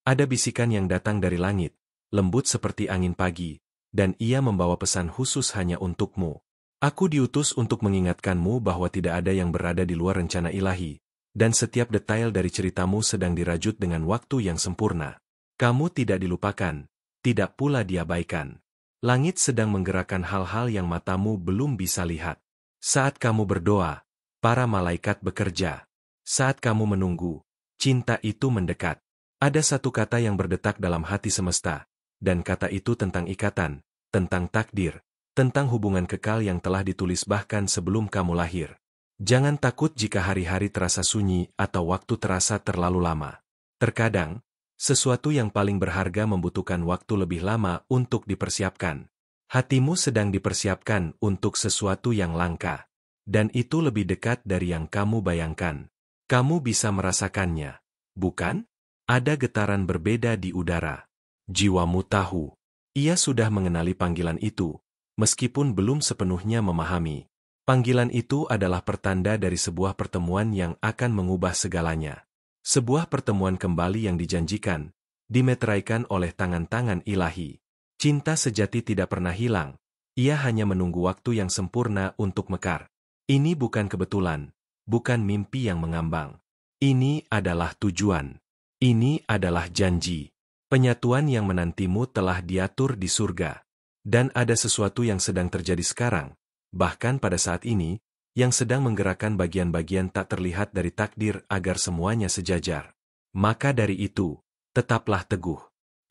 Ada bisikan yang datang dari langit, lembut seperti angin pagi, dan ia membawa pesan khusus hanya untukmu. Aku diutus untuk mengingatkanmu bahwa tidak ada yang berada di luar rencana ilahi, dan setiap detail dari ceritamu sedang dirajut dengan waktu yang sempurna. Kamu tidak dilupakan, tidak pula diabaikan. Langit sedang menggerakkan hal-hal yang matamu belum bisa lihat. Saat kamu berdoa, para malaikat bekerja. Saat kamu menunggu, cinta itu mendekat. Ada satu kata yang berdetak dalam hati semesta, dan kata itu tentang ikatan, tentang takdir, tentang hubungan kekal yang telah ditulis bahkan sebelum kamu lahir. Jangan takut jika hari-hari terasa sunyi atau waktu terasa terlalu lama. Terkadang, sesuatu yang paling berharga membutuhkan waktu lebih lama untuk dipersiapkan. Hatimu sedang dipersiapkan untuk sesuatu yang langka, dan itu lebih dekat dari yang kamu bayangkan. Kamu bisa merasakannya, bukan? Ada getaran berbeda di udara. Jiwamu tahu. Ia sudah mengenali panggilan itu, meskipun belum sepenuhnya memahami. Panggilan itu adalah pertanda dari sebuah pertemuan yang akan mengubah segalanya. Sebuah pertemuan kembali yang dijanjikan, dimeteraikan oleh tangan-tangan ilahi. Cinta sejati tidak pernah hilang. Ia hanya menunggu waktu yang sempurna untuk mekar. Ini bukan kebetulan, bukan mimpi yang mengambang. Ini adalah tujuan. Ini adalah janji. Penyatuan yang menantimu telah diatur di surga. Dan ada sesuatu yang sedang terjadi sekarang, bahkan pada saat ini, yang sedang menggerakkan bagian-bagian tak terlihat dari takdir agar semuanya sejajar. Maka dari itu, tetaplah teguh.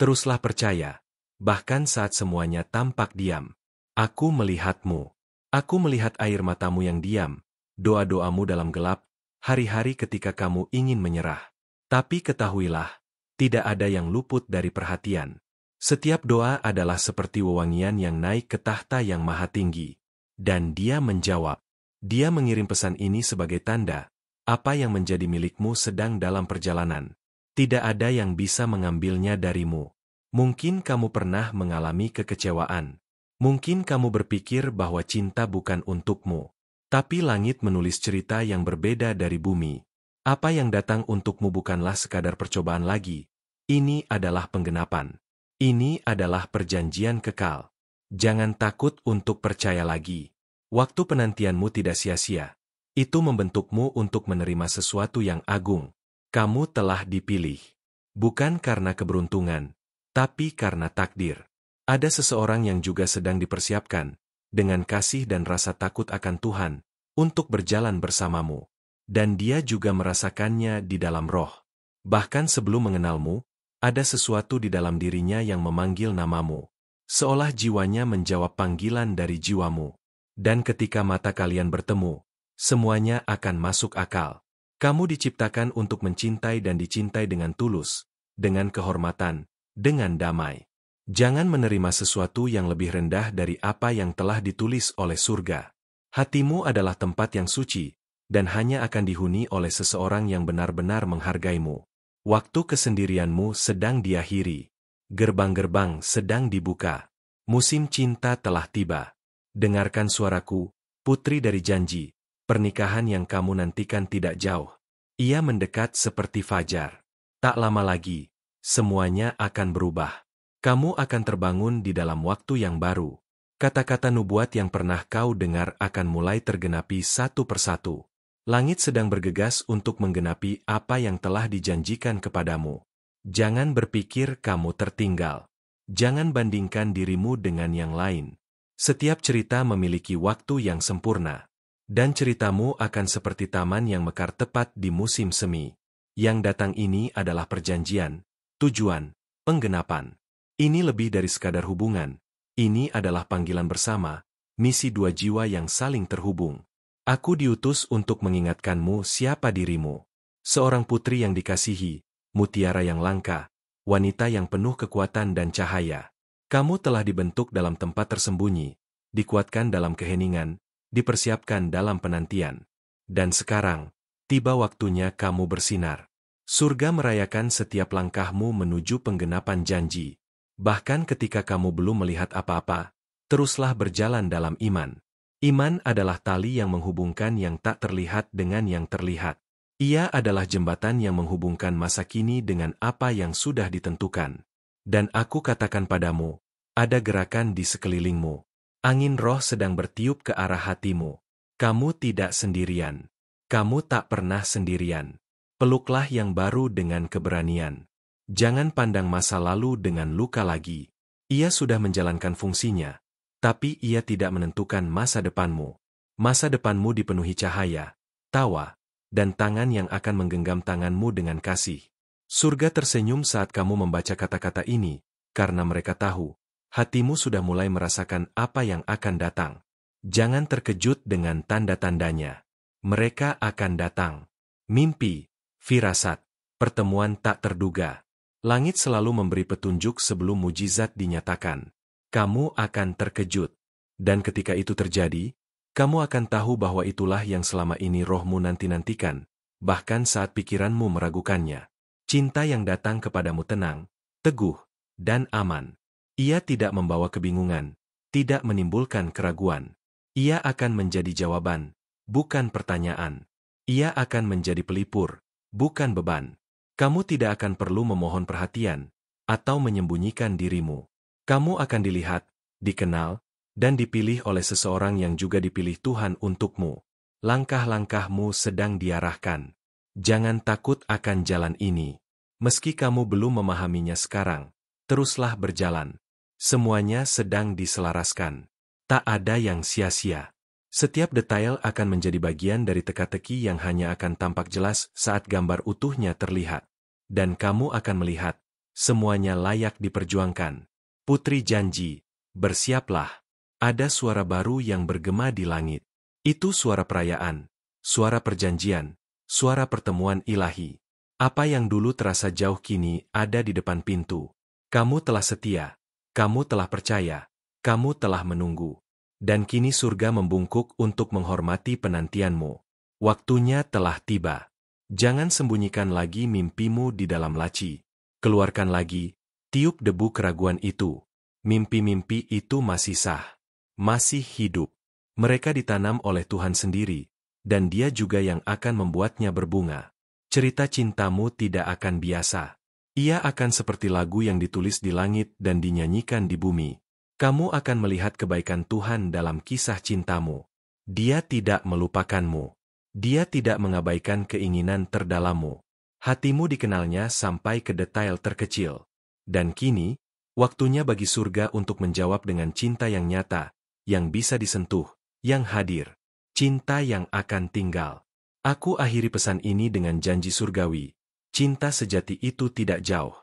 Teruslah percaya. Bahkan saat semuanya tampak diam. Aku melihatmu. Aku melihat air matamu yang diam, doa-doamu dalam gelap, hari-hari ketika kamu ingin menyerah. Tapi ketahuilah, tidak ada yang luput dari perhatian. Setiap doa adalah seperti wewangian yang naik ke tahta yang maha tinggi. Dan dia menjawab. Dia mengirim pesan ini sebagai tanda, apa yang menjadi milikmu sedang dalam perjalanan. Tidak ada yang bisa mengambilnya darimu. Mungkin kamu pernah mengalami kekecewaan. Mungkin kamu berpikir bahwa cinta bukan untukmu. Tapi langit menulis cerita yang berbeda dari bumi. Apa yang datang untukmu bukanlah sekadar percobaan lagi. Ini adalah penggenapan. Ini adalah perjanjian kekal. Jangan takut untuk percaya lagi. Waktu penantianmu tidak sia-sia. Itu membentukmu untuk menerima sesuatu yang agung. Kamu telah dipilih. Bukan karena keberuntungan, tapi karena takdir. Ada seseorang yang juga sedang dipersiapkan, dengan kasih dan rasa takut akan Tuhan, untuk berjalan bersamamu. Dan dia juga merasakannya di dalam roh. Bahkan sebelum mengenalmu, ada sesuatu di dalam dirinya yang memanggil namamu. Seolah jiwanya menjawab panggilan dari jiwamu. Dan ketika mata kalian bertemu, semuanya akan masuk akal. Kamu diciptakan untuk mencintai dan dicintai dengan tulus, dengan kehormatan, dengan damai. Jangan menerima sesuatu yang lebih rendah dari apa yang telah ditulis oleh surga. Hatimu adalah tempat yang suci, dan hanya akan dihuni oleh seseorang yang benar-benar menghargaimu. Waktu kesendirianmu sedang diakhiri. Gerbang-gerbang sedang dibuka. Musim cinta telah tiba. Dengarkan suaraku, putri dari janji. Pernikahan yang kamu nantikan tidak jauh. Ia mendekat seperti fajar. Tak lama lagi, semuanya akan berubah. Kamu akan terbangun di dalam waktu yang baru. Kata-kata nubuat yang pernah kau dengar akan mulai tergenapi satu persatu. Langit sedang bergegas untuk menggenapi apa yang telah dijanjikan kepadamu. Jangan berpikir kamu tertinggal. Jangan bandingkan dirimu dengan yang lain. Setiap cerita memiliki waktu yang sempurna. Dan ceritamu akan seperti taman yang mekar tepat di musim semi. Yang datang ini adalah perjanjian, tujuan, penggenapan. Ini lebih dari sekadar hubungan. Ini adalah panggilan bersama, misi dua jiwa yang saling terhubung. Aku diutus untuk mengingatkanmu siapa dirimu. Seorang putri yang dikasihi, mutiara yang langka, wanita yang penuh kekuatan dan cahaya. Kamu telah dibentuk dalam tempat tersembunyi, dikuatkan dalam keheningan, dipersiapkan dalam penantian. Dan sekarang, tiba waktunya kamu bersinar. Surga merayakan setiap langkahmu menuju penggenapan janji. Bahkan ketika kamu belum melihat apa-apa, teruslah berjalan dalam iman. Iman adalah tali yang menghubungkan yang tak terlihat dengan yang terlihat. Ia adalah jembatan yang menghubungkan masa kini dengan apa yang sudah ditentukan. Dan aku katakan padamu, ada gerakan di sekelilingmu. Angin roh sedang bertiup ke arah hatimu. Kamu tidak sendirian. Kamu tak pernah sendirian. Peluklah yang baru dengan keberanian. Jangan pandang masa lalu dengan luka lagi. Ia sudah menjalankan fungsinya. Tapi ia tidak menentukan masa depanmu. Masa depanmu dipenuhi cahaya, tawa, dan tangan yang akan menggenggam tanganmu dengan kasih. Surga tersenyum saat kamu membaca kata-kata ini, karena mereka tahu, hatimu sudah mulai merasakan apa yang akan datang. Jangan terkejut dengan tanda-tandanya. Mereka akan datang. Mimpi, firasat, pertemuan tak terduga. Langit selalu memberi petunjuk sebelum mujizat dinyatakan. Kamu akan terkejut. Dan ketika itu terjadi, kamu akan tahu bahwa itulah yang selama ini rohmu nanti-nantikan, bahkan saat pikiranmu meragukannya. Cinta yang datang kepadamu tenang, teguh, dan aman. Ia tidak membawa kebingungan, tidak menimbulkan keraguan. Ia akan menjadi jawaban, bukan pertanyaan. Ia akan menjadi pelipur, bukan beban. Kamu tidak akan perlu memohon perhatian, atau menyembunyikan dirimu. Kamu akan dilihat, dikenal, dan dipilih oleh seseorang yang juga dipilih Tuhan untukmu. Langkah-langkahmu sedang diarahkan. Jangan takut akan jalan ini. Meski kamu belum memahaminya sekarang, teruslah berjalan. Semuanya sedang diselaraskan. Tak ada yang sia-sia. Setiap detail akan menjadi bagian dari teka-teki yang hanya akan tampak jelas saat gambar utuhnya terlihat. Dan kamu akan melihat, semuanya layak diperjuangkan. Putri janji, bersiaplah. Ada suara baru yang bergema di langit. Itu suara perayaan, suara perjanjian, suara pertemuan ilahi. Apa yang dulu terasa jauh kini ada di depan pintu. Kamu telah setia, kamu telah percaya, kamu telah menunggu. Dan kini surga membungkuk untuk menghormati penantianmu. Waktunya telah tiba. Jangan sembunyikan lagi mimpimu di dalam laci. Keluarkan lagi, tiup debu keraguan itu. Mimpi-mimpi itu masih sah. Masih hidup. Mereka ditanam oleh Tuhan sendiri, dan Dia juga yang akan membuatnya berbunga. Cerita cintamu tidak akan biasa. Ia akan seperti lagu yang ditulis di langit dan dinyanyikan di bumi. Kamu akan melihat kebaikan Tuhan dalam kisah cintamu. Dia tidak melupakanmu. Dia tidak mengabaikan keinginan terdalammu. Hatimu dikenalnya sampai ke detail terkecil. Dan kini, waktunya bagi surga untuk menjawab dengan cinta yang nyata, yang bisa disentuh, yang hadir, cinta yang akan tinggal. Aku akhiri pesan ini dengan janji surgawi. Cinta sejati itu tidak jauh.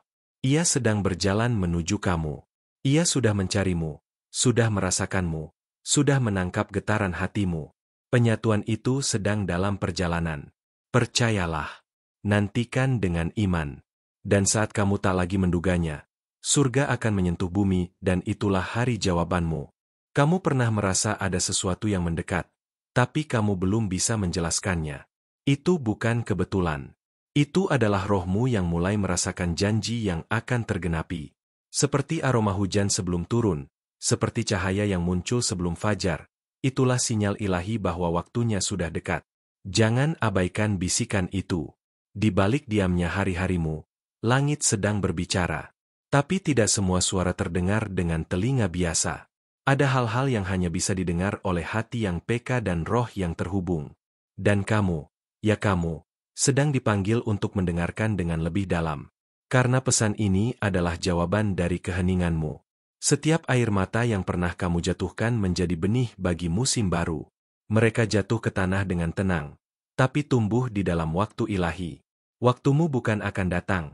Ia sedang berjalan menuju kamu. Ia sudah mencarimu, sudah merasakanmu, sudah menangkap getaran hatimu. Penyatuan itu sedang dalam perjalanan. Percayalah. Nantikan dengan iman. Dan saat kamu tak lagi menduganya, surga akan menyentuh bumi dan itulah hari jawabanmu. Kamu pernah merasa ada sesuatu yang mendekat, tapi kamu belum bisa menjelaskannya. Itu bukan kebetulan. Itu adalah rohmu yang mulai merasakan janji yang akan tergenapi. Seperti aroma hujan sebelum turun, seperti cahaya yang muncul sebelum fajar, itulah sinyal ilahi bahwa waktunya sudah dekat. Jangan abaikan bisikan itu. Di balik diamnya hari-harimu, langit sedang berbicara. Tapi tidak semua suara terdengar dengan telinga biasa. Ada hal-hal yang hanya bisa didengar oleh hati yang peka dan roh yang terhubung. Dan kamu, ya kamu, sedang dipanggil untuk mendengarkan dengan lebih dalam. Karena pesan ini adalah jawaban dari keheninganmu. Setiap air mata yang pernah kamu jatuhkan menjadi benih bagi musim baru. Mereka jatuh ke tanah dengan tenang, tapi tumbuh di dalam waktu ilahi. Waktumu bukan akan datang,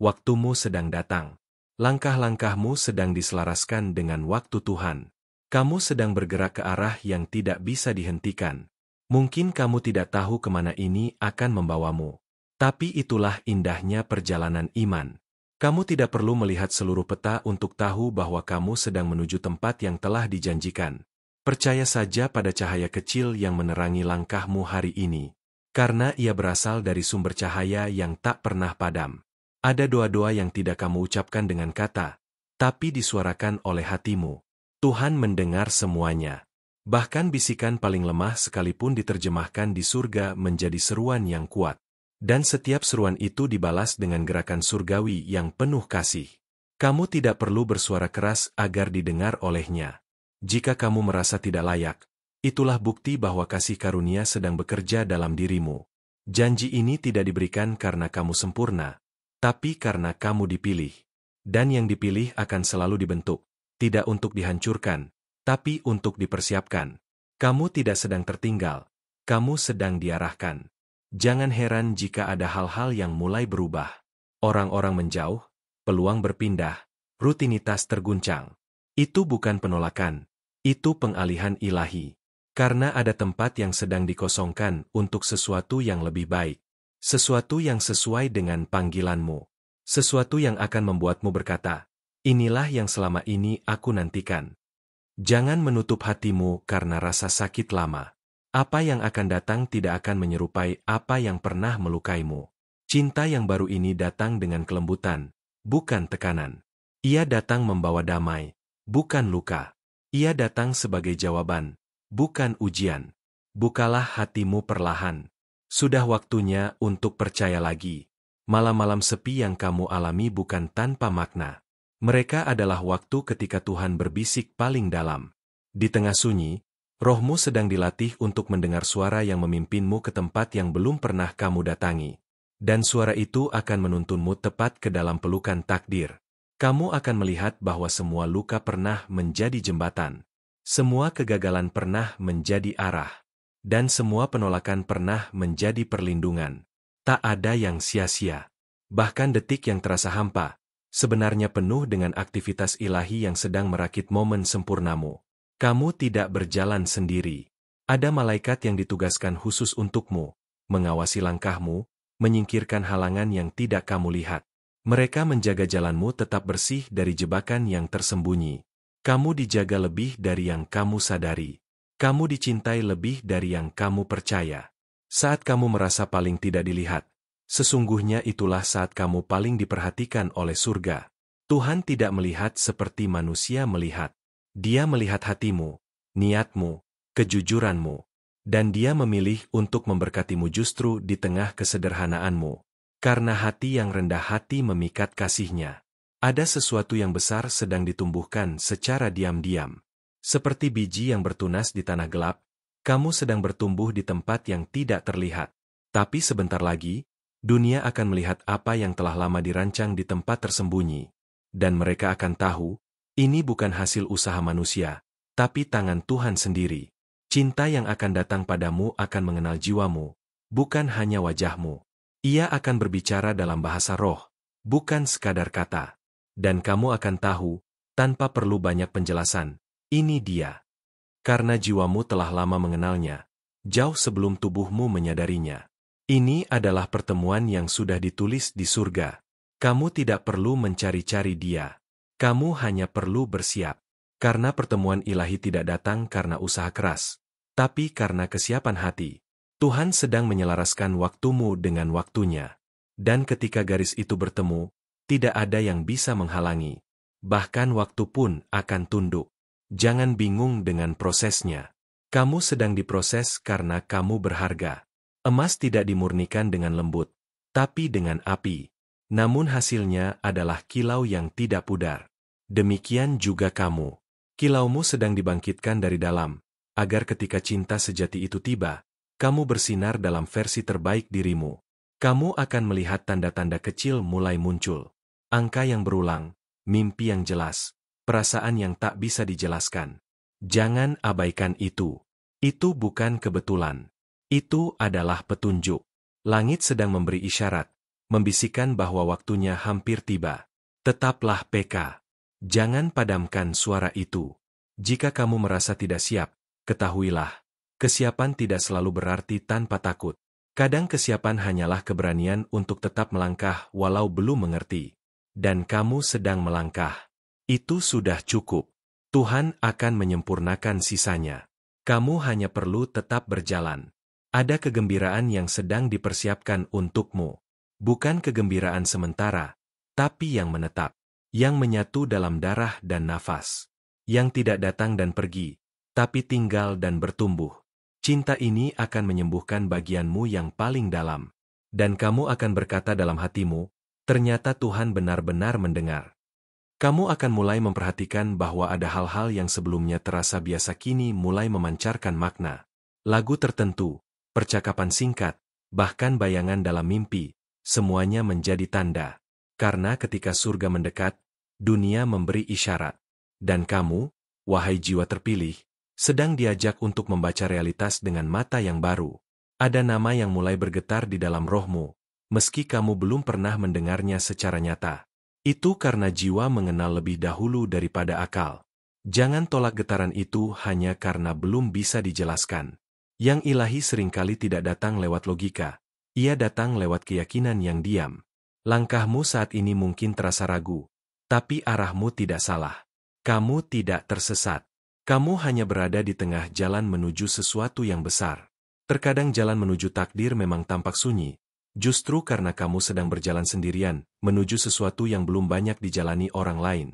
waktumu sedang datang. Langkah-langkahmu sedang diselaraskan dengan waktu Tuhan. Kamu sedang bergerak ke arah yang tidak bisa dihentikan. Mungkin kamu tidak tahu kemana ini akan membawamu. Tapi itulah indahnya perjalanan iman. Kamu tidak perlu melihat seluruh peta untuk tahu bahwa kamu sedang menuju tempat yang telah dijanjikan. Percaya saja pada cahaya kecil yang menerangi langkahmu hari ini. Karena ia berasal dari sumber cahaya yang tak pernah padam. Ada doa-doa yang tidak kamu ucapkan dengan kata, tapi disuarakan oleh hatimu. Tuhan mendengar semuanya. Bahkan bisikan paling lemah sekalipun diterjemahkan di surga menjadi seruan yang kuat. Dan setiap seruan itu dibalas dengan gerakan surgawi yang penuh kasih. Kamu tidak perlu bersuara keras agar didengar olehnya. Jika kamu merasa tidak layak, itulah bukti bahwa kasih karunia sedang bekerja dalam dirimu. Janji ini tidak diberikan karena kamu sempurna, tapi karena kamu dipilih. Dan yang dipilih akan selalu dibentuk, tidak untuk dihancurkan, tapi untuk dipersiapkan. Kamu tidak sedang tertinggal, kamu sedang diarahkan. Jangan heran jika ada hal-hal yang mulai berubah. Orang-orang menjauh, peluang berpindah, rutinitas terguncang. Itu bukan penolakan, itu pengalihan ilahi. Karena ada tempat yang sedang dikosongkan untuk sesuatu yang lebih baik. Sesuatu yang sesuai dengan panggilanmu. Sesuatu yang akan membuatmu berkata, inilah yang selama ini aku nantikan. Jangan menutup hatimu karena rasa sakit lama. Apa yang akan datang tidak akan menyerupai apa yang pernah melukaimu. Cinta yang baru ini datang dengan kelembutan, bukan tekanan. Ia datang membawa damai, bukan luka. Ia datang sebagai jawaban, bukan ujian. Bukalah hatimu perlahan. Sudah waktunya untuk percaya lagi. Malam-malam sepi yang kamu alami bukan tanpa makna. Mereka adalah waktu ketika Tuhan berbisik paling dalam. Di tengah sunyi, rohmu sedang dilatih untuk mendengar suara yang memimpinmu ke tempat yang belum pernah kamu datangi. Dan suara itu akan menuntunmu tepat ke dalam pelukan takdir. Kamu akan melihat bahwa semua luka pernah menjadi jembatan. Semua kegagalan pernah menjadi arah. Dan semua penolakan pernah menjadi perlindungan. Tak ada yang sia-sia. Bahkan detik yang terasa hampa, sebenarnya penuh dengan aktivitas ilahi yang sedang merakit momen sempurnamu. Kamu tidak berjalan sendiri. Ada malaikat yang ditugaskan khusus untukmu, mengawasi langkahmu, menyingkirkan halangan yang tidak kamu lihat. Mereka menjaga jalanmu tetap bersih dari jebakan yang tersembunyi. Kamu dijaga lebih dari yang kamu sadari. Kamu dicintai lebih dari yang kamu percaya. Saat kamu merasa paling tidak dilihat, sesungguhnya itulah saat kamu paling diperhatikan oleh surga. Tuhan tidak melihat seperti manusia melihat. Dia melihat hatimu, niatmu, kejujuranmu, dan Dia memilih untuk memberkatimu justru di tengah kesederhanaanmu. Karena hati yang rendah hati memikat kasih-Nya. Ada sesuatu yang besar sedang ditumbuhkan secara diam-diam. Seperti biji yang bertunas di tanah gelap, kamu sedang bertumbuh di tempat yang tidak terlihat. Tapi sebentar lagi, dunia akan melihat apa yang telah lama dirancang di tempat tersembunyi. Dan mereka akan tahu, ini bukan hasil usaha manusia, tapi tangan Tuhan sendiri. Cinta yang akan datang padamu akan mengenal jiwamu, bukan hanya wajahmu. Ia akan berbicara dalam bahasa roh, bukan sekadar kata. Dan kamu akan tahu, tanpa perlu banyak penjelasan, ini Dia. Karena jiwamu telah lama mengenalnya, jauh sebelum tubuhmu menyadarinya. Ini adalah pertemuan yang sudah ditulis di surga. Kamu tidak perlu mencari-cari Dia. Kamu hanya perlu bersiap. Karena pertemuan ilahi tidak datang karena usaha keras, tapi karena kesiapan hati. Tuhan sedang menyelaraskan waktumu dengan waktunya. Dan ketika garis itu bertemu, tidak ada yang bisa menghalangi. Bahkan waktu pun akan tunduk. Jangan bingung dengan prosesnya. Kamu sedang diproses karena kamu berharga. Emas tidak dimurnikan dengan lembut, tapi dengan api. Namun hasilnya adalah kilau yang tidak pudar. Demikian juga kamu. Kilaumu sedang dibangkitkan dari dalam, agar ketika cinta sejati itu tiba, kamu bersinar dalam versi terbaik dirimu. Kamu akan melihat tanda-tanda kecil mulai muncul. Angka yang berulang, mimpi yang jelas, perasaan yang tak bisa dijelaskan. Jangan abaikan itu. Itu bukan kebetulan. Itu adalah petunjuk. Langit sedang memberi isyarat, membisikkan bahwa waktunya hampir tiba. Tetaplah peka. Jangan padamkan suara itu. Jika kamu merasa tidak siap, ketahuilah, kesiapan tidak selalu berarti tanpa takut. Kadang kesiapan hanyalah keberanian untuk tetap melangkah walau belum mengerti. Dan kamu sedang melangkah. Itu sudah cukup. Tuhan akan menyempurnakan sisanya. Kamu hanya perlu tetap berjalan. Ada kegembiraan yang sedang dipersiapkan untukmu. Bukan kegembiraan sementara, tapi yang menetap. Yang menyatu dalam darah dan nafas. Yang tidak datang dan pergi, tapi tinggal dan bertumbuh. Cinta ini akan menyembuhkan bagianmu yang paling dalam. Dan kamu akan berkata dalam hatimu, ternyata Tuhan benar-benar mendengar. Kamu akan mulai memperhatikan bahwa ada hal-hal yang sebelumnya terasa biasa kini mulai memancarkan makna. Lagu tertentu, percakapan singkat, bahkan bayangan dalam mimpi, semuanya menjadi tanda. Karena ketika surga mendekat, dunia memberi isyarat. Dan kamu, wahai jiwa terpilih, sedang diajak untuk membaca realitas dengan mata yang baru. Ada nama yang mulai bergetar di dalam rohmu, meski kamu belum pernah mendengarnya secara nyata. Itu karena jiwa mengenal lebih dahulu daripada akal. Jangan tolak getaran itu hanya karena belum bisa dijelaskan. Yang ilahi seringkali tidak datang lewat logika. Ia datang lewat keyakinan yang diam. Langkahmu saat ini mungkin terasa ragu, tapi arahmu tidak salah. Kamu tidak tersesat. Kamu hanya berada di tengah jalan menuju sesuatu yang besar. Terkadang jalan menuju takdir memang tampak sunyi, justru karena kamu sedang berjalan sendirian, menuju sesuatu yang belum banyak dijalani orang lain.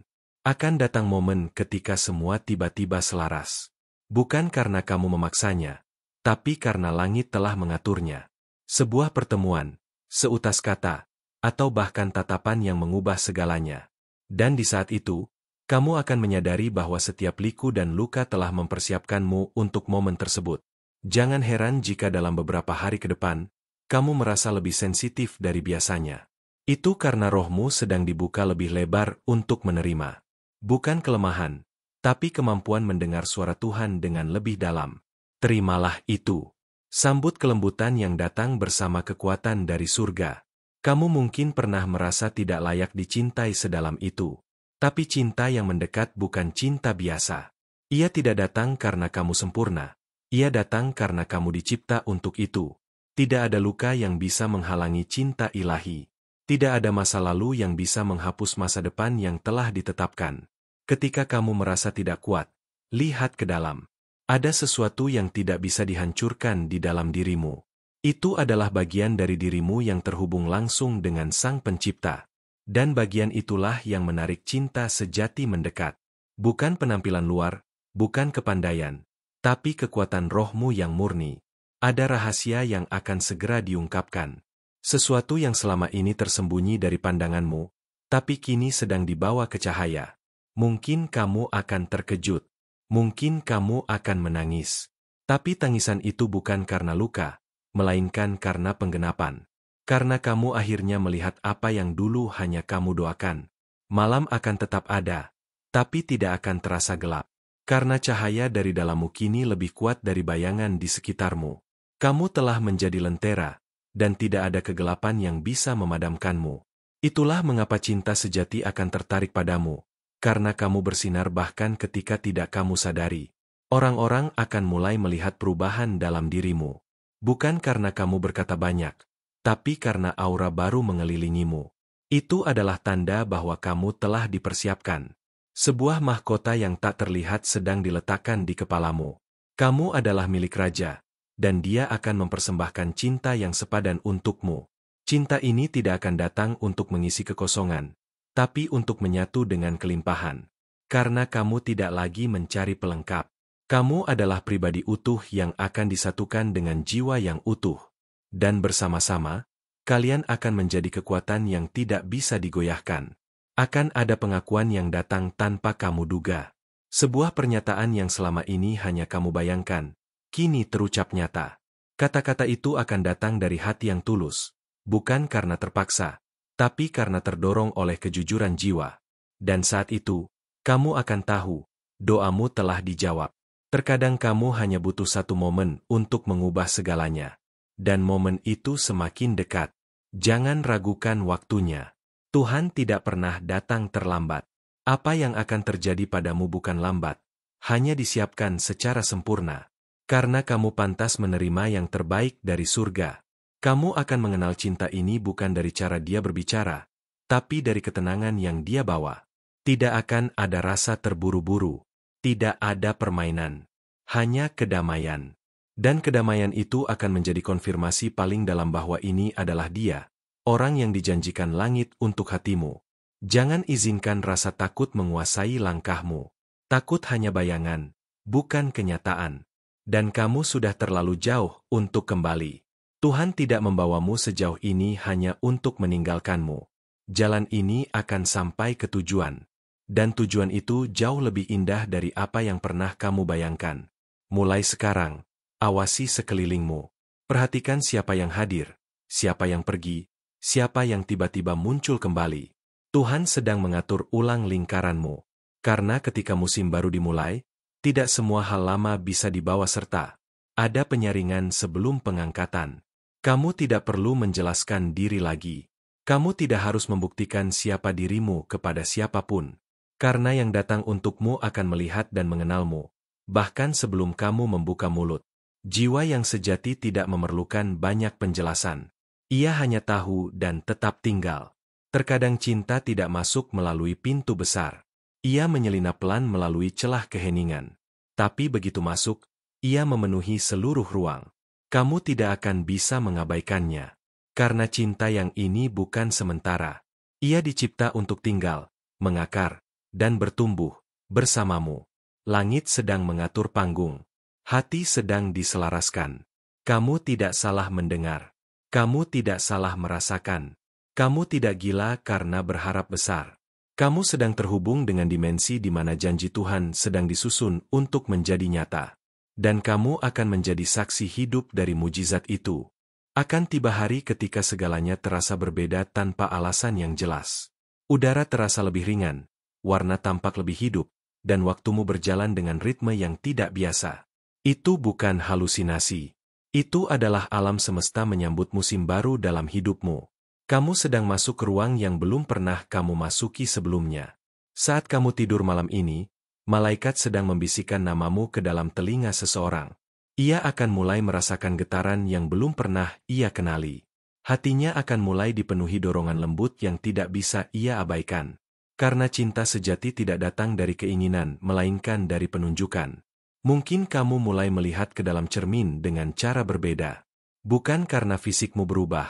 Akan datang momen ketika semua tiba-tiba selaras. Bukan karena kamu memaksanya, tapi karena langit telah mengaturnya. Sebuah pertemuan, seutas kata, atau bahkan tatapan yang mengubah segalanya. Dan di saat itu, kamu akan menyadari bahwa setiap liku dan luka telah mempersiapkanmu untuk momen tersebut. Jangan heran jika dalam beberapa hari ke depan, kamu merasa lebih sensitif dari biasanya. Itu karena rohmu sedang dibuka lebih lebar untuk menerima. Bukan kelemahan, tapi kemampuan mendengar suara Tuhan dengan lebih dalam. Terimalah itu. Sambut kelembutan yang datang bersama kekuatan dari surga. Kamu mungkin pernah merasa tidak layak dicintai sedalam itu. Tapi cinta yang mendekat bukan cinta biasa. Ia tidak datang karena kamu sempurna. Ia datang karena kamu dicipta untuk itu. Tidak ada luka yang bisa menghalangi cinta ilahi. Tidak ada masa lalu yang bisa menghapus masa depan yang telah ditetapkan. Ketika kamu merasa tidak kuat, lihat ke dalam. Ada sesuatu yang tidak bisa dihancurkan di dalam dirimu. Itu adalah bagian dari dirimu yang terhubung langsung dengan Sang Pencipta. Dan bagian itulah yang menarik cinta sejati mendekat. Bukan penampilan luar, bukan kepandaian, tapi kekuatan rohmu yang murni. Ada rahasia yang akan segera diungkapkan. Sesuatu yang selama ini tersembunyi dari pandanganmu, tapi kini sedang dibawa ke cahaya. Mungkin kamu akan terkejut. Mungkin kamu akan menangis. Tapi tangisan itu bukan karena luka, melainkan karena penggenapan. Karena kamu akhirnya melihat apa yang dulu hanya kamu doakan. Malam akan tetap ada, tapi tidak akan terasa gelap. Karena cahaya dari dalammu kini lebih kuat dari bayangan di sekitarmu. Kamu telah menjadi lentera, dan tidak ada kegelapan yang bisa memadamkanmu. Itulah mengapa cinta sejati akan tertarik padamu, karena kamu bersinar bahkan ketika tidak kamu sadari. Orang-orang akan mulai melihat perubahan dalam dirimu. Bukan karena kamu berkata banyak, tapi karena aura baru mengelilingimu. Itu adalah tanda bahwa kamu telah dipersiapkan. Sebuah mahkota yang tak terlihat sedang diletakkan di kepalamu. Kamu adalah milik raja, dan dia akan mempersembahkan cinta yang sepadan untukmu. Cinta ini tidak akan datang untuk mengisi kekosongan, tapi untuk menyatu dengan kelimpahan. Karena kamu tidak lagi mencari pelengkap. Kamu adalah pribadi utuh yang akan disatukan dengan jiwa yang utuh. Dan bersama-sama, kalian akan menjadi kekuatan yang tidak bisa digoyahkan. Akan ada pengakuan yang datang tanpa kamu duga. Sebuah pernyataan yang selama ini hanya kamu bayangkan, kini terucap nyata. Kata-kata itu akan datang dari hati yang tulus, bukan karena terpaksa, tapi karena terdorong oleh kejujuran jiwa. Dan saat itu, kamu akan tahu, doamu telah dijawab. Terkadang kamu hanya butuh satu momen untuk mengubah segalanya. Dan momen itu semakin dekat. Jangan ragukan waktunya. Tuhan tidak pernah datang terlambat. Apa yang akan terjadi padamu bukan lambat, hanya disiapkan secara sempurna. Karena kamu pantas menerima yang terbaik dari surga. Kamu akan mengenal cinta ini bukan dari cara dia berbicara, tapi dari ketenangan yang dia bawa. Tidak akan ada rasa terburu-buru. Tidak ada permainan. Hanya kedamaian. Dan kedamaian itu akan menjadi konfirmasi paling dalam bahwa ini adalah dia. Orang yang dijanjikan langit untuk hatimu. Jangan izinkan rasa takut menguasai langkahmu. Takut hanya bayangan, bukan kenyataan. Dan kamu sudah terlalu jauh untuk kembali. Tuhan tidak membawamu sejauh ini hanya untuk meninggalkanmu. Jalan ini akan sampai ke tujuan. Dan tujuan itu jauh lebih indah dari apa yang pernah kamu bayangkan. Mulai sekarang, awasi sekelilingmu. Perhatikan siapa yang hadir, siapa yang pergi, siapa yang tiba-tiba muncul kembali. Tuhan sedang mengatur ulang lingkaranmu. Karena ketika musim baru dimulai, tidak semua hal lama bisa dibawa serta. Ada penyaringan sebelum pengangkatan. Kamu tidak perlu menjelaskan diri lagi. Kamu tidak harus membuktikan siapa dirimu kepada siapapun. Karena yang datang untukmu akan melihat dan mengenalmu. Bahkan sebelum kamu membuka mulut. Jiwa yang sejati tidak memerlukan banyak penjelasan. Ia hanya tahu dan tetap tinggal. Terkadang cinta tidak masuk melalui pintu besar. Ia menyelinap pelan melalui celah keheningan. Tapi begitu masuk, ia memenuhi seluruh ruang. Kamu tidak akan bisa mengabaikannya. Karena cinta yang ini bukan sementara. Ia dicipta untuk tinggal, mengakar, dan bertumbuh bersamamu. Langit sedang mengatur panggung. Hati sedang diselaraskan. Kamu tidak salah mendengar. Kamu tidak salah merasakan. Kamu tidak gila karena berharap besar. Kamu sedang terhubung dengan dimensi di mana janji Tuhan sedang disusun untuk menjadi nyata. Dan kamu akan menjadi saksi hidup dari mujizat itu. Akan tiba hari ketika segalanya terasa berbeda tanpa alasan yang jelas. Udara terasa lebih ringan, warna tampak lebih hidup, dan waktumu berjalan dengan ritme yang tidak biasa. Itu bukan halusinasi. Itu adalah alam semesta menyambut musim baru dalam hidupmu. Kamu sedang masuk ke ruang yang belum pernah kamu masuki sebelumnya. Saat kamu tidur malam ini, malaikat sedang membisikkan namamu ke dalam telinga seseorang. Ia akan mulai merasakan getaran yang belum pernah ia kenali. Hatinya akan mulai dipenuhi dorongan lembut yang tidak bisa ia abaikan. Karena cinta sejati tidak datang dari keinginan, melainkan dari penunjukan. Mungkin kamu mulai melihat ke dalam cermin dengan cara berbeda. Bukan karena fisikmu berubah,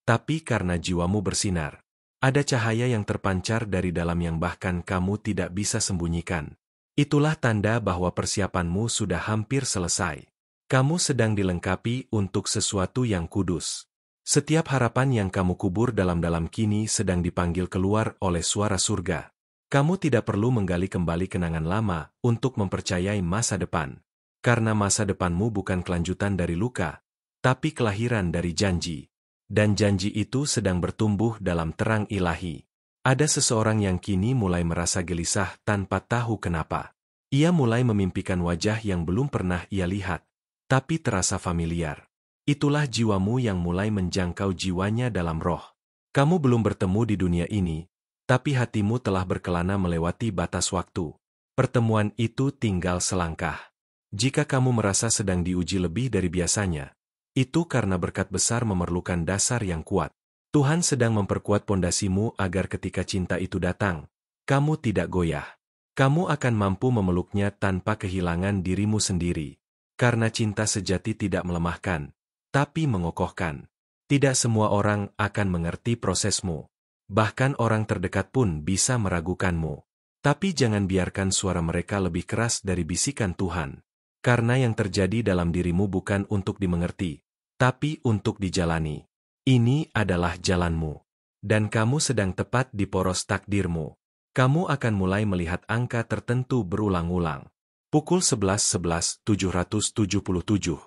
tapi karena jiwamu bersinar. Ada cahaya yang terpancar dari dalam yang bahkan kamu tidak bisa sembunyikan. Itulah tanda bahwa persiapanmu sudah hampir selesai. Kamu sedang dilengkapi untuk sesuatu yang kudus. Setiap harapan yang kamu kubur dalam-dalam kini sedang dipanggil keluar oleh suara surga. Kamu tidak perlu menggali kembali kenangan lama untuk mempercayai masa depan. Karena masa depanmu bukan kelanjutan dari luka, tapi kelahiran dari janji. Dan janji itu sedang bertumbuh dalam terang ilahi. Ada seseorang yang kini mulai merasa gelisah tanpa tahu kenapa. Ia mulai memimpikan wajah yang belum pernah ia lihat, tapi terasa familiar. Itulah jiwamu yang mulai menjangkau jiwanya dalam roh. Kamu belum bertemu di dunia ini, tapi hatimu telah berkelana melewati batas waktu. Pertemuan itu tinggal selangkah. Jika kamu merasa sedang diuji lebih dari biasanya, itu karena berkat besar memerlukan dasar yang kuat. Tuhan sedang memperkuat pondasimu agar ketika cinta itu datang, kamu tidak goyah. Kamu akan mampu memeluknya tanpa kehilangan dirimu sendiri. Karena cinta sejati tidak melemahkan, tapi mengokohkan. Tidak semua orang akan mengerti prosesmu. Bahkan orang terdekat pun bisa meragukanmu. Tapi jangan biarkan suara mereka lebih keras dari bisikan Tuhan. Karena yang terjadi dalam dirimu bukan untuk dimengerti, tapi untuk dijalani. Ini adalah jalanmu. Dan kamu sedang tepat di poros takdirmu. Kamu akan mulai melihat angka tertentu berulang-ulang. Pukul 11.11, 777.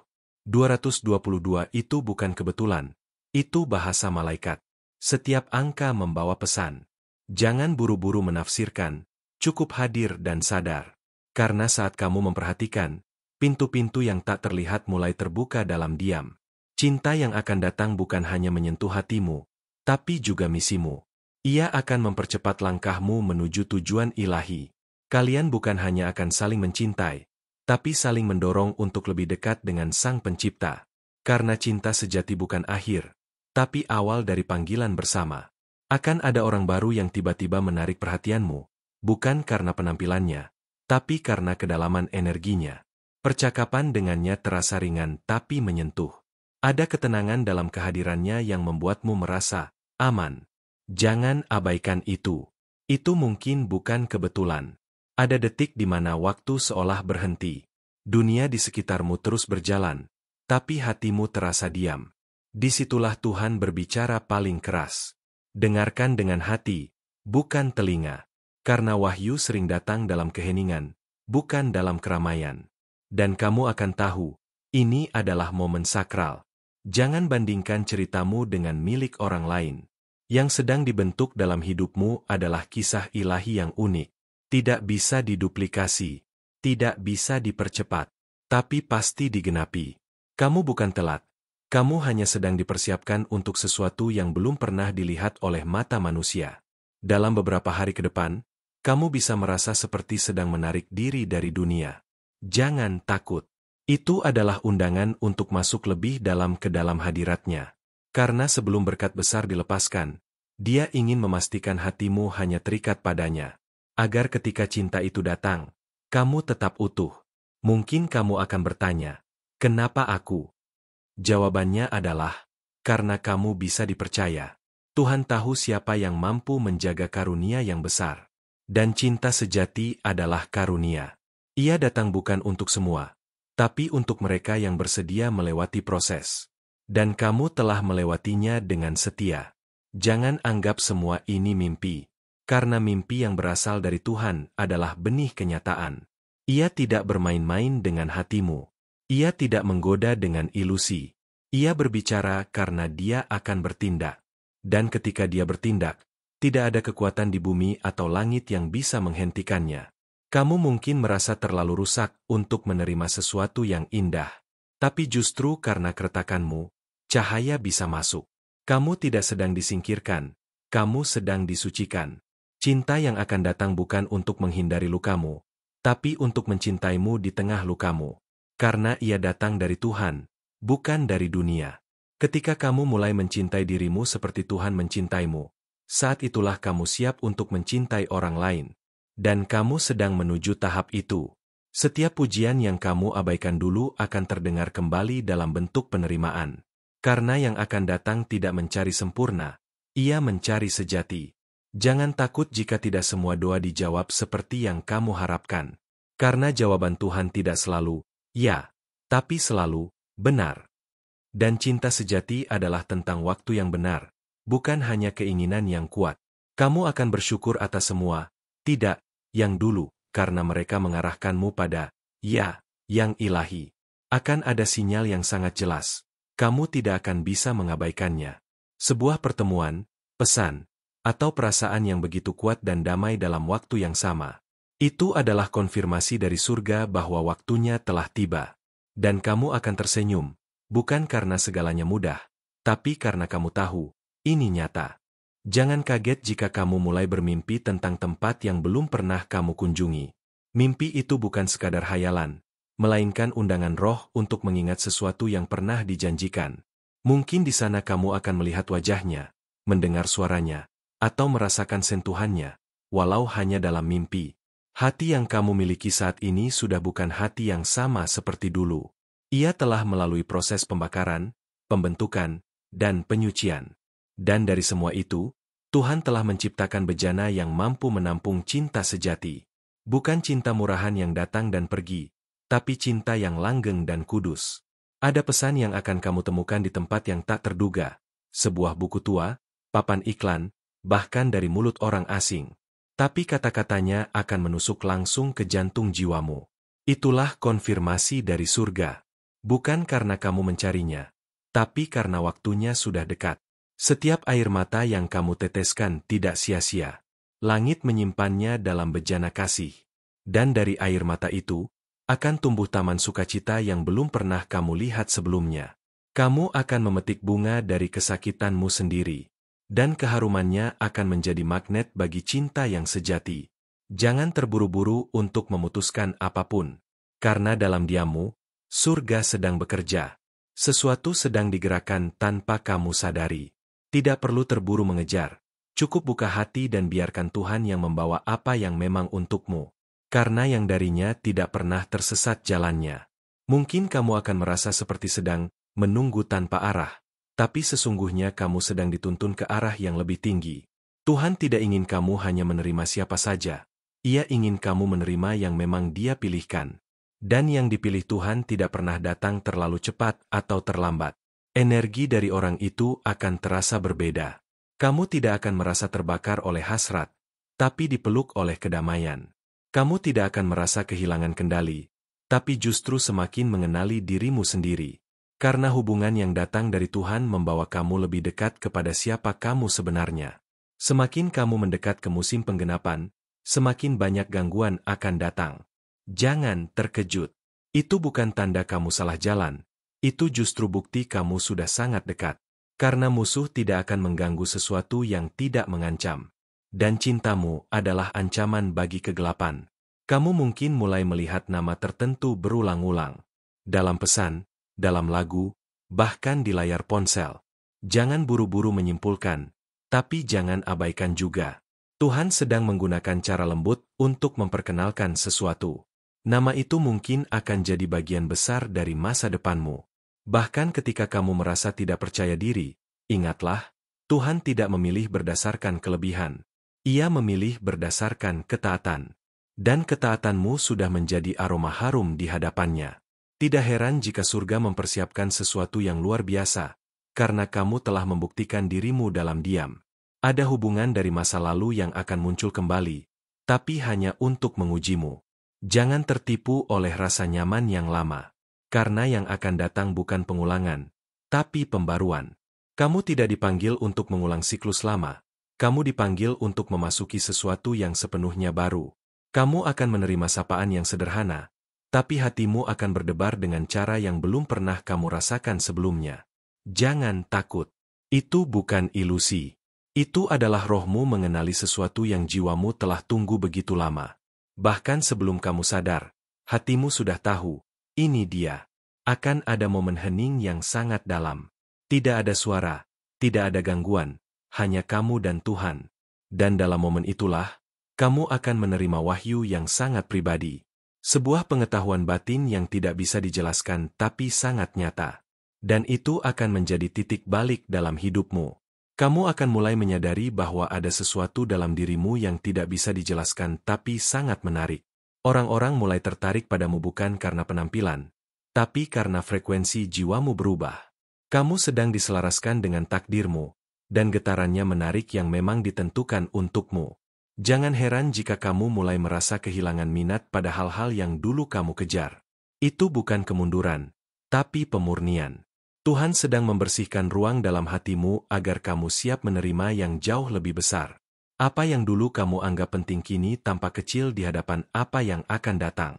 222 itu bukan kebetulan. Itu bahasa malaikat. Setiap angka membawa pesan. Jangan buru-buru menafsirkan, cukup hadir dan sadar. Karena saat kamu memperhatikan, pintu-pintu yang tak terlihat mulai terbuka dalam diam. Cinta yang akan datang bukan hanya menyentuh hatimu, tapi juga misimu. Ia akan mempercepat langkahmu menuju tujuan ilahi. Kalian bukan hanya akan saling mencintai, tapi saling mendorong untuk lebih dekat dengan Sang Pencipta. Karena cinta sejati bukan akhir, tapi awal dari panggilan bersama. Akan ada orang baru yang tiba-tiba menarik perhatianmu, bukan karena penampilannya, tapi karena kedalaman energinya. Percakapan dengannya terasa ringan tapi menyentuh. Ada ketenangan dalam kehadirannya yang membuatmu merasa aman. Jangan abaikan itu. Itu mungkin bukan kebetulan. Ada detik di mana waktu seolah berhenti. Dunia di sekitarmu terus berjalan, tapi hatimu terasa diam. Disitulah Tuhan berbicara paling keras. Dengarkan dengan hati, bukan telinga. Karena wahyu sering datang dalam keheningan, bukan dalam keramaian. Dan kamu akan tahu, ini adalah momen sakral. Jangan bandingkan ceritamu dengan milik orang lain. Yang sedang dibentuk dalam hidupmu adalah kisah ilahi yang unik. Tidak bisa diduplikasi, tidak bisa dipercepat, tapi pasti digenapi. Kamu bukan telat. Kamu hanya sedang dipersiapkan untuk sesuatu yang belum pernah dilihat oleh mata manusia. Dalam beberapa hari ke depan, kamu bisa merasa seperti sedang menarik diri dari dunia. Jangan takut. Itu adalah undangan untuk masuk lebih dalam ke dalam hadiratnya. Karena sebelum berkat besar dilepaskan, Dia ingin memastikan hatimu hanya terikat padanya. Agar ketika cinta itu datang, kamu tetap utuh. Mungkin kamu akan bertanya, kenapa aku? Jawabannya adalah, karena kamu bisa dipercaya. Tuhan tahu siapa yang mampu menjaga karunia yang besar. Dan cinta sejati adalah karunia. Ia datang bukan untuk semua, tapi untuk mereka yang bersedia melewati proses. Dan kamu telah melewatinya dengan setia. Jangan anggap semua ini mimpi, karena mimpi yang berasal dari Tuhan adalah benih kenyataan. Ia tidak bermain-main dengan hatimu. Ia tidak menggoda dengan ilusi. Ia berbicara karena Dia akan bertindak. Dan ketika Dia bertindak, tidak ada kekuatan di bumi atau langit yang bisa menghentikannya. Kamu mungkin merasa terlalu rusak untuk menerima sesuatu yang indah. Tapi justru karena keretakanmu, cahaya bisa masuk. Kamu tidak sedang disingkirkan, kamu sedang disucikan. Cinta yang akan datang bukan untuk menghindari lukamu, tapi untuk mencintaimu di tengah lukamu. Karena ia datang dari Tuhan, bukan dari dunia. Ketika kamu mulai mencintai dirimu seperti Tuhan mencintaimu, saat itulah kamu siap untuk mencintai orang lain. Dan kamu sedang menuju tahap itu. Setiap pujian yang kamu abaikan dulu akan terdengar kembali dalam bentuk penerimaan. Karena yang akan datang tidak mencari sempurna, ia mencari sejati. Jangan takut jika tidak semua doa dijawab seperti yang kamu harapkan. Karena jawaban Tuhan tidak selalu, ya, tapi selalu, benar. Dan cinta sejati adalah tentang waktu yang benar, bukan hanya keinginan yang kuat. Kamu akan bersyukur atas semua, tidak, yang dulu, karena mereka mengarahkanmu pada, ya, yang ilahi. Akan ada sinyal yang sangat jelas. Kamu tidak akan bisa mengabaikannya. Sebuah pertemuan, pesan, atau perasaan yang begitu kuat dan damai dalam waktu yang sama. Itu adalah konfirmasi dari surga bahwa waktunya telah tiba. Dan kamu akan tersenyum, bukan karena segalanya mudah, tapi karena kamu tahu, ini nyata. Jangan kaget jika kamu mulai bermimpi tentang tempat yang belum pernah kamu kunjungi. Mimpi itu bukan sekadar hayalan, melainkan undangan roh untuk mengingat sesuatu yang pernah dijanjikan. Mungkin di sana kamu akan melihat wajahnya, mendengar suaranya, atau merasakan sentuhannya, walau hanya dalam mimpi. Hati yang kamu miliki saat ini sudah bukan hati yang sama seperti dulu. Ia telah melalui proses pembakaran, pembentukan, dan penyucian. Dan dari semua itu, Tuhan telah menciptakan bejana yang mampu menampung cinta sejati. Bukan cinta murahan yang datang dan pergi, tapi cinta yang langgeng dan kudus. Ada pesan yang akan kamu temukan di tempat yang tak terduga. Sebuah buku tua, papan iklan, bahkan dari mulut orang asing. Tapi kata-katanya akan menusuk langsung ke jantung jiwamu. Itulah konfirmasi dari surga. Bukan karena kamu mencarinya, tapi karena waktunya sudah dekat. Setiap air mata yang kamu teteskan tidak sia-sia. Langit menyimpannya dalam bejana kasih. Dan dari air mata itu, akan tumbuh taman sukacita yang belum pernah kamu lihat sebelumnya. Kamu akan memetik bunga dari kesakitanmu sendiri. Dan keharumannya akan menjadi magnet bagi cinta yang sejati. Jangan terburu-buru untuk memutuskan apapun. Karena dalam diammu, surga sedang bekerja. Sesuatu sedang digerakkan tanpa kamu sadari. Tidak perlu terburu mengejar. Cukup buka hati dan biarkan Tuhan yang membawa apa yang memang untukmu. Karena yang darinya tidak pernah tersesat jalannya. Mungkin kamu akan merasa seperti sedang menunggu tanpa arah. Tapi sesungguhnya kamu sedang dituntun ke arah yang lebih tinggi. Tuhan tidak ingin kamu hanya menerima siapa saja. Ia ingin kamu menerima yang memang Dia pilihkan. Dan yang dipilih Tuhan tidak pernah datang terlalu cepat atau terlambat. energi dari orang itu akan terasa berbeda. Kamu tidak akan merasa terbakar oleh hasrat, tapi dipeluk oleh kedamaian. Kamu tidak akan merasa kehilangan kendali, tapi justru semakin mengenali dirimu sendiri. Karena hubungan yang datang dari Tuhan membawa kamu lebih dekat kepada siapa kamu sebenarnya. Semakin kamu mendekat ke musim penggenapan, semakin banyak gangguan akan datang. Jangan terkejut. Itu bukan tanda kamu salah jalan. Itu justru bukti kamu sudah sangat dekat. Karena musuh tidak akan mengganggu sesuatu yang tidak mengancam. Dan cintamu adalah ancaman bagi kegelapan. Kamu mungkin mulai melihat nama tertentu berulang-ulang. Dalam pesan, dalam lagu, bahkan di layar ponsel. Jangan buru-buru menyimpulkan, tapi jangan abaikan juga. Tuhan sedang menggunakan cara lembut untuk memperkenalkan sesuatu. Nama itu mungkin akan jadi bagian besar dari masa depanmu. Bahkan ketika kamu merasa tidak percaya diri, ingatlah, Tuhan tidak memilih berdasarkan kelebihan. Ia memilih berdasarkan ketaatan. Dan ketaatanmu sudah menjadi aroma harum di hadapannya. Tidak heran jika surga mempersiapkan sesuatu yang luar biasa, karena kamu telah membuktikan dirimu dalam diam. Ada hubungan dari masa lalu yang akan muncul kembali, tapi hanya untuk mengujimu. Jangan tertipu oleh rasa nyaman yang lama, karena yang akan datang bukan pengulangan, tapi pembaruan. Kamu tidak dipanggil untuk mengulang siklus lama, kamu dipanggil untuk memasuki sesuatu yang sepenuhnya baru. Kamu akan menerima sapaan yang sederhana, tapi hatimu akan berdebar dengan cara yang belum pernah kamu rasakan sebelumnya. Jangan takut. Itu bukan ilusi. Itu adalah rohmu mengenali sesuatu yang jiwamu telah tunggu begitu lama. Bahkan sebelum kamu sadar, hatimu sudah tahu, ini dia. Akan ada momen hening yang sangat dalam. Tidak ada suara, tidak ada gangguan, hanya kamu dan Tuhan. Dan dalam momen itulah, kamu akan menerima wahyu yang sangat pribadi. Sebuah pengetahuan batin yang tidak bisa dijelaskan tapi sangat nyata. Dan itu akan menjadi titik balik dalam hidupmu. Kamu akan mulai menyadari bahwa ada sesuatu dalam dirimu yang tidak bisa dijelaskan tapi sangat menarik. Orang-orang mulai tertarik padamu bukan karena penampilan, tapi karena frekuensi jiwamu berubah. Kamu sedang diselaraskan dengan takdirmu, dan getarannya menarik yang memang ditentukan untukmu. Jangan heran jika kamu mulai merasa kehilangan minat pada hal-hal yang dulu kamu kejar. Itu bukan kemunduran, tapi pemurnian. Tuhan sedang membersihkan ruang dalam hatimu agar kamu siap menerima yang jauh lebih besar. Apa yang dulu kamu anggap penting kini tampak kecil di hadapan apa yang akan datang.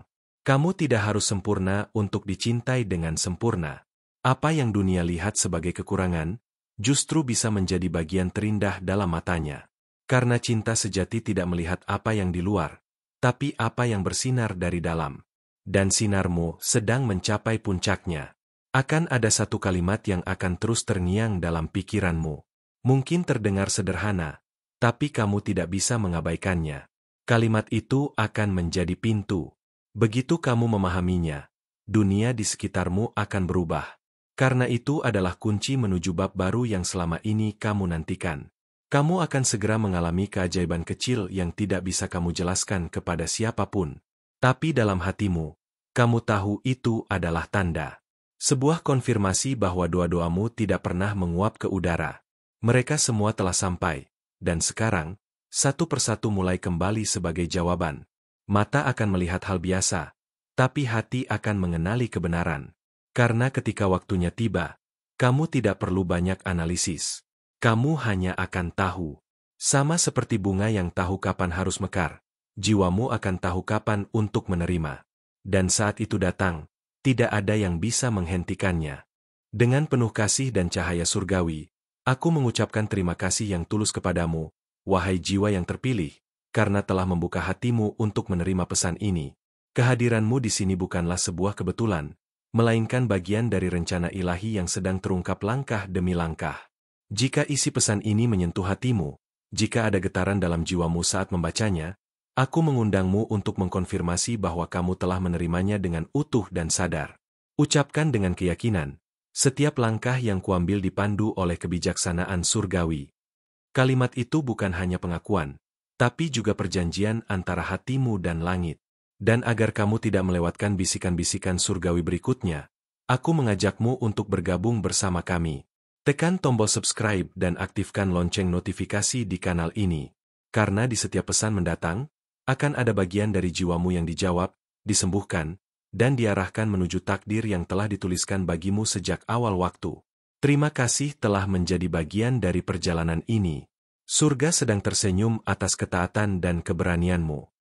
Kamu tidak harus sempurna untuk dicintai dengan sempurna. Apa yang dunia lihat sebagai kekurangan, justru bisa menjadi bagian terindah dalam matanya. Karena cinta sejati tidak melihat apa yang di luar, tapi apa yang bersinar dari dalam. Dan sinarmu sedang mencapai puncaknya. Akan ada satu kalimat yang akan terus terngiang dalam pikiranmu. Mungkin terdengar sederhana, tapi kamu tidak bisa mengabaikannya. Kalimat itu akan menjadi pintu. Begitu kamu memahaminya, dunia di sekitarmu akan berubah. Karena itu adalah kunci menuju bab baru yang selama ini kamu nantikan. Kamu akan segera mengalami keajaiban kecil yang tidak bisa kamu jelaskan kepada siapapun. Tapi dalam hatimu, kamu tahu itu adalah tanda. Sebuah konfirmasi bahwa doa-doamu tidak pernah menguap ke udara. Mereka semua telah sampai, dan sekarang, satu persatu mulai kembali sebagai jawaban. Mata akan melihat hal biasa, tapi hati akan mengenali kebenaran. Karena ketika waktunya tiba, kamu tidak perlu banyak analisis. Kamu hanya akan tahu. Sama seperti bunga yang tahu kapan harus mekar, jiwamu akan tahu kapan untuk menerima. Dan saat itu datang, tidak ada yang bisa menghentikannya. Dengan penuh kasih dan cahaya surgawi, aku mengucapkan terima kasih yang tulus kepadamu, wahai jiwa yang terpilih, karena telah membuka hatimu untuk menerima pesan ini. Kehadiranmu di sini bukanlah sebuah kebetulan, melainkan bagian dari rencana ilahi yang sedang terungkap langkah demi langkah. Jika isi pesan ini menyentuh hatimu, jika ada getaran dalam jiwamu saat membacanya, aku mengundangmu untuk mengkonfirmasi bahwa kamu telah menerimanya dengan utuh dan sadar. Ucapkan dengan keyakinan, setiap langkah yang kuambil dipandu oleh kebijaksanaan surgawi. Kalimat itu bukan hanya pengakuan, tapi juga perjanjian antara hatimu dan langit. Dan agar kamu tidak melewatkan bisikan-bisikan surgawi berikutnya, Aku mengajakmu untuk bergabung bersama kami. Tekan tombol subscribe dan aktifkan lonceng notifikasi di kanal ini. Karena di setiap pesan mendatang, akan ada bagian dari jiwamu yang dijawab, disembuhkan, dan diarahkan menuju takdir yang telah dituliskan bagimu sejak awal waktu. Terima kasih telah menjadi bagian dari perjalanan ini. Surga sedang tersenyum atas ketaatan dan keberanianmu.